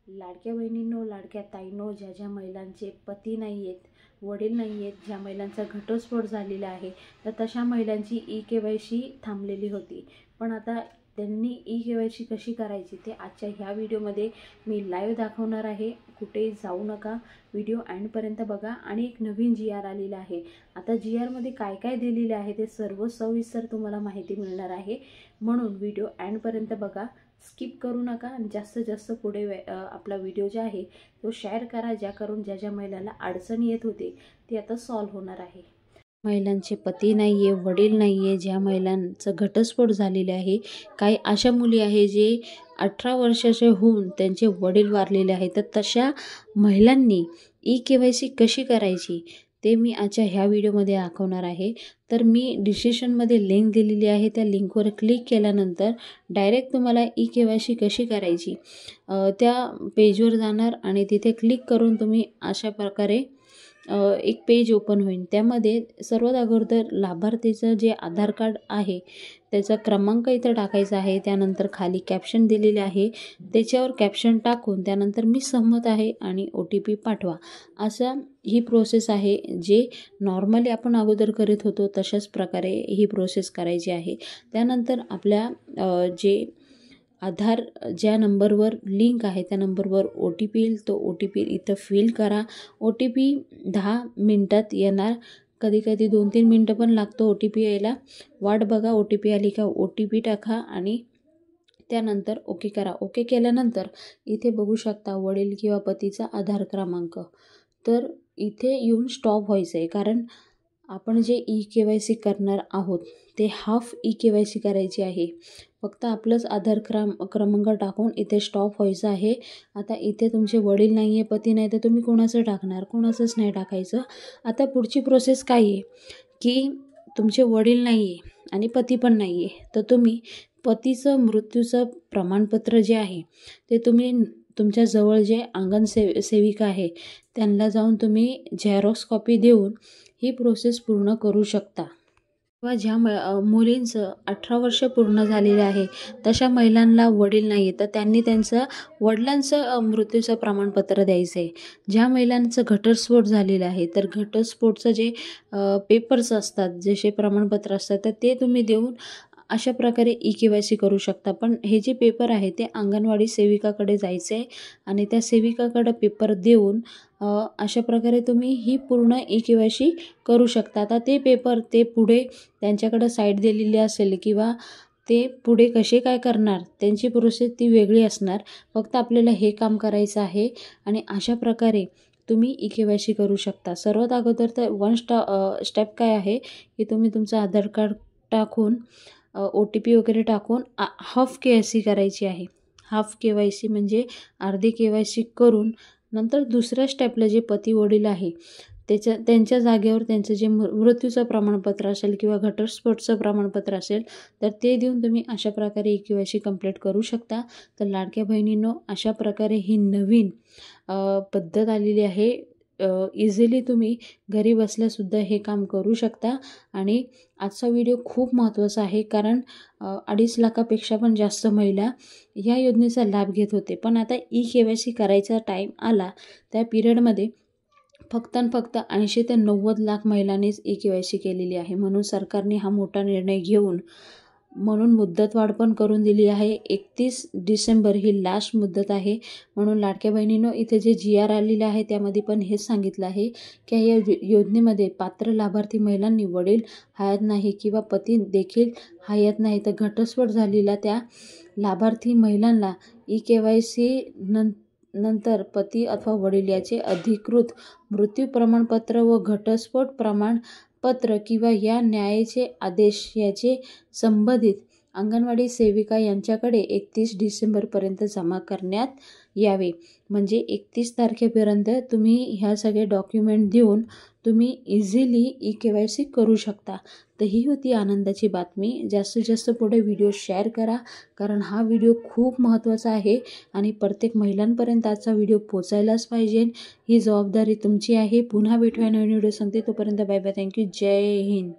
लाडक्या बहिणींनो, लाडक्या ताईंनो, ज्या ज्या महिलांचे पती नाही आहेत, वडील नाही आहेत, ज्या महिलांचा घटस्फोट झालेला आहे, तर तशा महिलांची ई-के-वाय-सी थांबलेली होती. पण आता त्यांनी ई-के-वाय-सी कशी करायची ते आजच्या ह्या व्हिडिओमध्ये मी लाईव्ह दाखवणार आहे. कुठेही जाऊ नका, व्हिडिओ एंडपर्यंत बघा. आणि एक नवीन जी-आर आलेला आहे. आता जी-आरमध्ये काय काय दिलेले आहे ते सर्व सविस्तर तुम्हाला माहिती मिळणार आहे, म्हणून व्हिडिओ एंडपर्यंत बघा, स्किप करू नका. आणि जास्तीत जास्त पुढे आपला व्हिडिओ जे आहे तो शेअर करा, ज्या करून ज्या ज्या महिलांना अडचण येत होती ती आता सॉल्व्ह होणार आहे. महिलांचे पती नाही आहे, वडील नाही आहे, ज्या महिलांचं घटस्फोट झालेले आहे, काही अशा मुली आहे जे 18 वर्षाचे होऊन त्यांचे वडील वारलेले आहेत, तर तशा महिलांनी ई-के-वाय-सी कशी करायची ते मी आजच्या ह्या व्हिडिओमध्ये दाखवणार आहे. तर मी डिस्क्रिप्शनमध्ये लिंक दिलेली आहे, त्या लिंकवर क्लिक केल्यानंतर डायरेक्ट तुम्हाला ई-के-वाय-सी कशी करायची त्या पेजवर जाणार आणि तिथे क्लिक करून तुम्ही अशा प्रकारे एक पेज ओपन होईल. त्यामध्ये सर्वात अगोदर लाभार्थीचं जे आधार कार्ड आहे त्याचा क्रमांक इथं टाकायचा आहे. त्यानंतर खाली कॅप्शन दिलेले आहे, त्याच्यावर कॅप्शन टाकून त्यानंतर मी सहमत आहे आणि OTP पाठवा, असा ही प्रोसेस आहे. जे नॉर्मली आपण अगोदर करत होतो तशाच प्रकारे ही प्रोसेस करायची आहे. त्यानंतर आपल्या जे आधार ज्या नंबरवर लिंक आहे त्या नंबरवर OTP येईल, तो OTP इथं फिल करा. OTP 10 मिनटात येणार, कधी कधी 2-3 मिनटं पण लागतो OTP यायला. वाट बघा, OTP आली का OTP टाका आणि त्यानंतर ओके करा. ओके केल्यानंतर इथे बघू शकता वडील किंवा पतीचा आधार क्रमांक. तर इथे येऊन स्टॉप व्हायचं आहे, कारण आपण जे ई-के-वाय-सी करणार आहोत ते हाफ ई-के-वाय-सी करायची आहे. फक्त आपलंच आधार क्रमांक टाकून इथे स्टॉप व्हायचं आहे. आता इथे तुमचे वडील नाही आहे, पती नाही, तर तुम्ही कोणाचं टाकणार? कोणाचंच नाही टाकायचं. आता पुढची प्रोसेस काय आहे की तुमचे वडील नाही आहे आणि पती पण नाही आहे, तर तुम्ही पतीचं मृत्यूचं प्रमाणपत्र जे आहे ते तुम्ही तुमच्या जवळ जे अंगण सेविका आहे त्यांना जाऊन तुम्ही झेरॉक्स कॉपी देऊन ही प्रोसेस पूर्ण करू शकता. किंवा ज्या मुलींचं 18 वर्ष पूर्ण झालेले आहे तशा महिलांना वडील नाही आहे, तर त्यांनी त्यांचं वडिलांचं मृत्यूचं प्रमाणपत्र द्यायचं आहे. ज्या महिलांचं घटस्फोट झालेला आहे तर घटस्फोटचं जे पेपर्स असतात, जसे प्रमाणपत्र असतात, तर ते तुम्ही देऊन अशा प्रकारे ई-के-वाय-सी करू शकता. पण हे जे पेपर आहे ते अंगणवाडी सेविकाकडे जायचं आहे आणि त्या सेविकाकडे पेपर देऊन अशा प्रकारे तुम्ही ही पूर्ण ई-के-वाय-सी करू शकता. आता ते पेपर ते पुढे त्यांच्याकडे साईट दिलेली असेल किंवा ते पुढे कसे काय करणार त्यांची प्रोसेस ती वेगळी असणार. फक्त आपल्याला हे काम करायचं आहे आणि अशा प्रकारे तुम्ही ई-के-वाय-सी करू शकता. सर्वात अगोदर तर स्टेप काय आहे की तुम्ही तुमचं आधार कार्ड टाकून OTP वगैरे टाकून हाफ के-वाय-सी करायची आहे. हाफ के-वाय-सी म्हणजे अर्धी के-वाय-सी करून नंतर दुसऱ्या स्टेपला जे पती वडील आहे त्यांच्या जागेवर त्यांचं जे मृत्यूचं प्रमाणपत्र असेल किंवा घटस्फोटचं प्रमाणपत्र असेल तर ते देऊन तुम्ही अशा प्रकारे ई-के-वाय-सी कंप्लीट करू शकता. तर लाडक्या बहिणींनो, अशा प्रकारे ही नवीन पद्धत आलेली आहे. इझिली तुम्ही घरी बसल्यासुद्धा हे काम करू शकता. आणि आजचा व्हिडिओ खूप महत्त्वाचा आहे, कारण 2.5 लाखापेक्षा पण जास्त महिला ह्या योजनेचा लाभ घेत होते. पण आता ई-के-वाय-सी करायचा टाईम आला त्या पिरियडमध्ये फक्त 80 ते 90 लाख महिलांनीच ई-के-वाय-सी केलेली आहे. म्हणून सरकारने हा मोठा निर्णय घेऊन म्हणून मुदतवाढ पण करून दिली आहे. 31 डिसेंबर ही लास्ट मुदत आहे. म्हणून लाडक्या बहिणींनो, इथे जे जी-आर आलेलं आहे त्यामध्ये पण हेच सांगितलं आहे की या योजनेमध्ये पात्र लाभार्थी महिलांनी वडील हयात नाही किंवा पती देखील हयात नाही, तर घटस्फोट झालेला त्या लाभार्थी महिलांना ई-के-वाय-सी नंतर पती अथवा वडील याचे अधिकृत मृत्यू प्रमाणपत्र व घटस्फोट प्रमाणपत्र किंवा या न्यायाचे आदेश याचे संबंधित अंगणवाडी सेविका यांच्याकडे 31 डिसेंबरपर्यंत जमा करण्यात यावे. म्हणजे 31 तारखेपर्यंत तुम्ही ह्या सगळे डॉक्युमेंट देऊन तुम्ही इझिली ई-के-वाय-सी करू शकता. तर ही होती आनंदाची बातमी. जास्तीत जास्त पुढे व्हिडिओ शेअर करा, कारण हा व्हिडिओ खूप महत्त्वाचा आहे आणि प्रत्येक महिलांपर्यंत आजचा व्हिडिओ पोचायलाच पाहिजे. ही जबाबदारी तुमची आहे. पुन्हा भेटूया नवीन व्हिडिओ सांगते, तोपर्यंत बाय बाय, थँक्यू, जय हिंद.